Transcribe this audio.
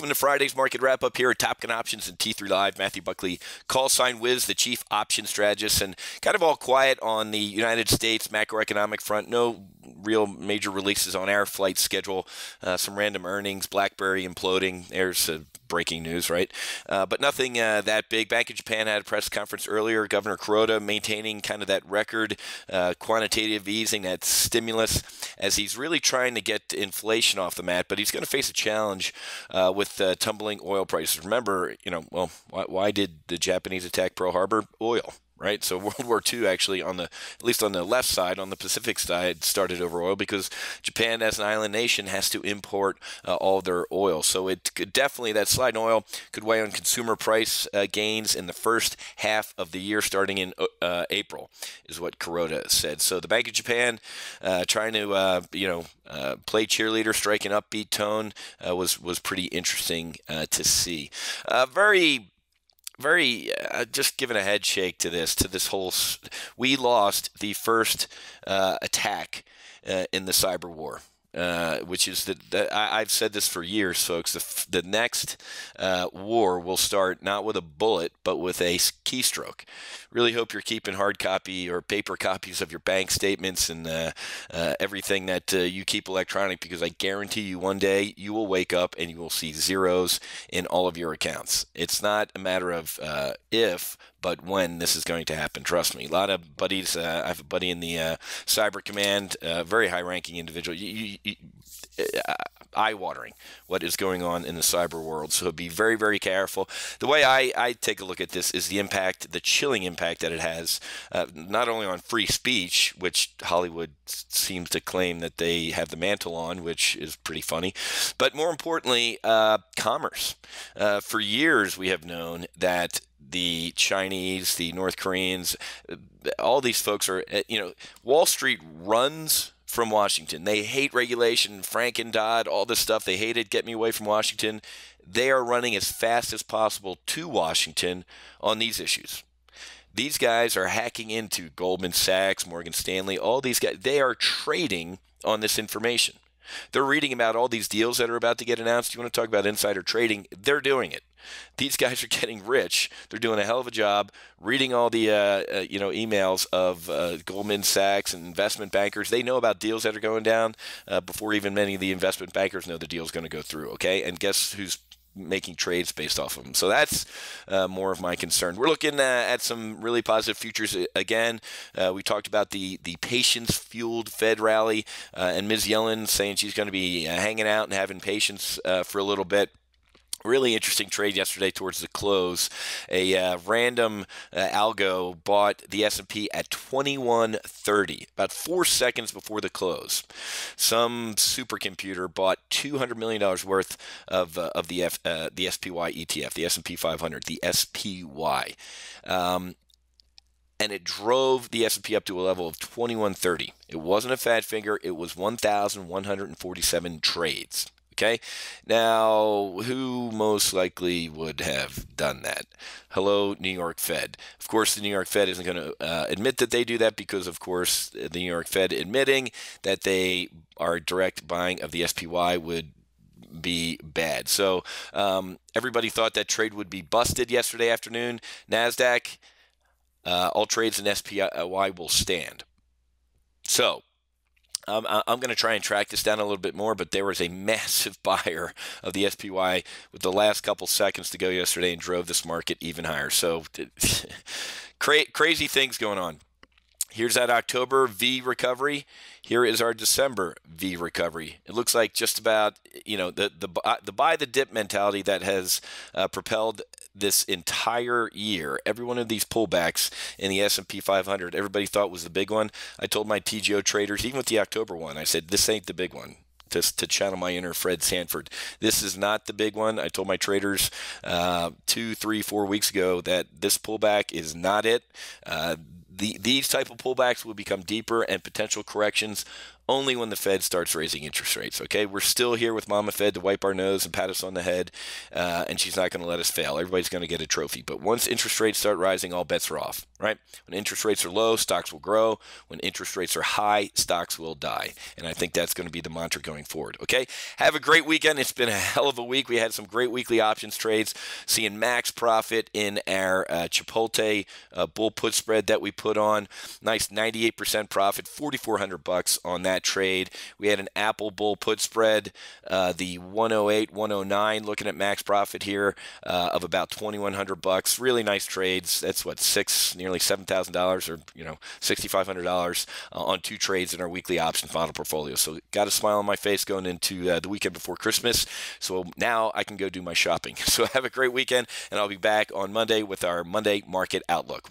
Welcome to Friday's market wrap-up here at Top Gun Options and T3 Live. Matthew Buckley, call sign Whiz, the chief options strategist, and kind of all quiet on the United States macroeconomic front. No real major releases on our flight schedule. Some random earnings, BlackBerry imploding. There's breaking news, right? But nothing that big. Bank of Japan had a press conference earlier. Governor Kuroda maintaining kind of that record quantitative easing, that stimulus, as he's really trying to get inflation off the mat. But he's going to face a challenge with tumbling oil prices. Remember, why did the Japanese attack Pearl Harbor? Oil. Right, so World War II actually, at least on the left side, on the Pacific side, started over oil because Japan, as an island nation, has to import all of their oil. So it could definitely, that slide in oil could weigh on consumer price gains in the first half of the year, starting in April, is what Kuroda said. So the Bank of Japan trying to play cheerleader, strike an upbeat tone was pretty interesting to see. Very just giving a head shake to this whole. We lost the first attack in the cyber war, which is I've said this for years, folks. The next war will start not with a bullet, but with a keystroke. Really hope you're keeping hard copy or paper copies of your bank statements and everything that you keep electronic, because I guarantee you one day you will wake up and you will see zeros in all of your accounts. It's not a matter of if, but when this is going to happen. Trust me. A lot of buddies. I have a buddy in the Cyber Command, very high-ranking individual. Eye-watering what is going on in the cyber world. So be very, very careful. The way I take a look at this is the impact, the chilling impact that it has, not only on free speech, which Hollywood seems to claim that they have the mantle on, which is pretty funny, but more importantly, commerce. For years, we have known that the Chinese, the North Koreans, all these folks are, Wall Street runs from Washington. They hate regulation, Franken-Dodd, all this stuff. They hate it. Get me away from Washington. They are running as fast as possible to Washington on these issues. These guys are hacking into Goldman Sachs, Morgan Stanley, all these guys. They are trading on this information. They're reading about all these deals that are about to get announced. You want to talk about insider trading? They're doing it. These guys are getting rich. They're doing a hell of a job reading all the emails of Goldman Sachs and investment bankers. They know about deals that are going down before even many of the investment bankers know the deal's going to go through. Okay, and guess who's making trades based off of them? So that's more of my concern. We're looking at some really positive futures again. We talked about the patience-fueled Fed rally, and Ms. Yellen saying she's going to be hanging out and having patience for a little bit. Really interesting trade yesterday towards the close. A random algo bought the S&P at 2130, about 4 seconds before the close. Some supercomputer bought $200 million worth of the SPY ETF, the S&P 500, the SPY. And it drove the S&P up to a level of 2130. It wasn't a fat finger. It was 1,147 trades. Okay, now who most likely would have done that? Hello, New York Fed. Of course, the New York Fed isn't going to admit that they do that because, of course, the New York Fed admitting that they are direct buying of the SPY would be bad. So everybody thought that trade would be busted yesterday afternoon. NASDAQ, all trades in SPY will stand. So I'm going to try and track this down a little bit more, but there was a massive buyer of the SPY with the last couple seconds to go yesterday and drove this market even higher. So crazy things going on. Here's that October V recovery. Here is our December V recovery. It looks like just about, the buy the dip mentality that has propelled this entire year. Every one of these pullbacks in the S&P 500, everybody thought was the big one. I told my TGO traders, even with the October one, I said, this ain't the big one. Just to channel my inner Fred Sanford. This is not the big one. I told my traders 2, 3, 4 weeks ago that this pullback is not it. These type of pullbacks will become deeper, and potential corrections only when the Fed starts raising interest rates, okay? We're still here with Mama Fed to wipe our nose and pat us on the head, and she's not going to let us fail. Everybody's going to get a trophy. But once interest rates start rising, all bets are off, right? When interest rates are low, stocks will grow. When interest rates are high, stocks will die. And I think that's going to be the mantra going forward, okay? Have a great weekend. It's been a hell of a week. We had some great weekly options trades, seeing max profit in our Chipotle bull put spread that we put on. Nice 98% profit, $4,400 on that trade. We had an Apple bull put spread, the 108, 109, looking at max profit here of about $2,100. Really nice trades. That's what, nearly $7,000 or $6,500 on 2 trades in our weekly options model portfolio. So got a smile on my face going into the weekend before Christmas. So now I can go do my shopping. So have a great weekend, and I'll be back on Monday with our Monday Market Outlook.